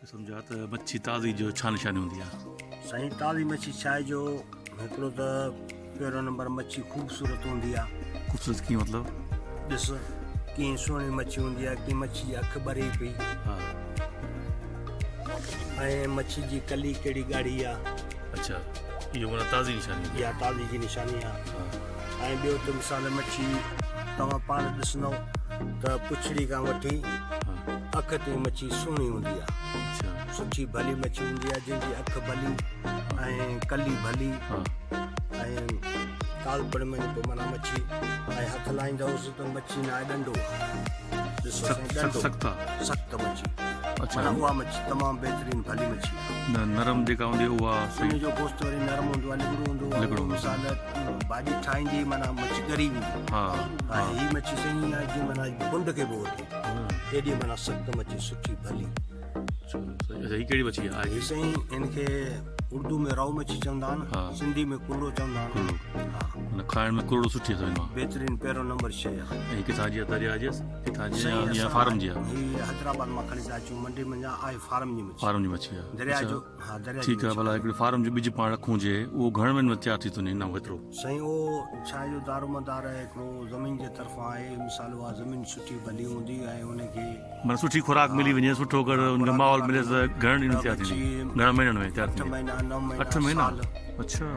मूंखे सम्झा त मच्छी ताज़ी जो छा निशानी हूंदी आहे? साईं ताज़ी मच्छी छा आहे जो हिकिड़ो त पहिरियों नंबर मच्छी ख़ूबसूरत हूंदी आहे। ख़ूबसूरत कीअं मतिलबु? ॾिस कीअं सुहिणी मच्छी हूंदी आहे की मच्छी जी अखि ॿरे पई हा ऐं मच्छी जी कली कहिड़ी ॻाढ़ी आहे। अच्छा, इहो माना ताज़ी निशानी इहा ताज़ी जी निशानी आहे। हा ऐं ॿियो त मिसाल मच्छी तव्हां पाण ॾिसंदव त पुछड़ी खां वठी हा अख ताईं मच्छी सुहिणी हूंदी आहे। अच्छा सुठी भली मच्छी हूंदी आहे जंहिंजी अखि भली ऐं कली भली हा ऐं कालपड़ में पोइ माना मच्छी ऐं हथु लाहींदवसि त मच्छी न आहे ॾंडो आहे। ॾिसो साईं ॾंडो सख़्त आहे। सख़्त मच्छी अच्छा माना उहा मच्छी तमामु बहितरीनु भली मच्छी आहे। न नरम जेका हूंदी आहे उहा सही उन जो गोश्त वरी नरम हूंदो आहे लिगड़ो हूंदो आहे। लिगड़ो हूंदो आहे। मिसाल भाॼी ठाहींदी माना मच्छी ॻरी हूंदी हा ऐं हीअ मच्छी सही आहे जीअं माना बुंड खे बि वठी एॾी माना सख़्त मच्छी सुठी भली। अच्छा हीअ कहिड़ी मच्छी आहे? हीअ साईं हिनखे उर्दू में राऊ मच्छी चवंदा आहिनि हा। सिंधी में कुल्लो चवंदा आहिनि। हा माना खाइण में कुरड़ो सुठी अथव हिन मां। बहितरीनु पहिरियों नंबर शइ आहे। ऐं किथां जी आहे? दरिया जी किथां जी साईं या असां फार्म जी आहे? हीअ हैदराबाद मां खणी था अचूं मंडी में आहे फार्म जी मच्छी फार्म जी मच्छी आहे। दरिया अच्छा, जो हा दरिया जी ठीकु आहे। मच्छी। भला हिकिड़ी फार्म जो ॿिज पाण रखूं जे उहो घणे में तयारु थी थो वञे न एतिरो? साईं उहो छा जो दारोमदार आहे हिकिड़ो ज़मीन जे तरफ़ां आहे। मिसाल उहा ज़मीन सुठी भली हूंदी ऐं उनखे माना सुठी खुराक मिली वञे सुठो अगरि उनखे माहौल मिले त घणनि ॾींहंनि में तयारु थींदी? घणनि महीननि में तयारु 8 थींदी? महीना 9 महीना 8 महीना? साल अच्छा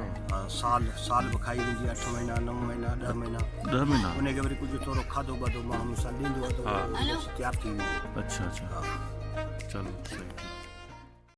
साल बि खाई वेंदी 8 महीना 9 महीना 10 महीना 10 महीना? उनखे वरी कुझु थोरो खाधो वाधो माण्हू मिसाल ॾींदो आहे त हा। उहो तयारु थी वेंदी। अच्छा अच्छा हा चलो सही।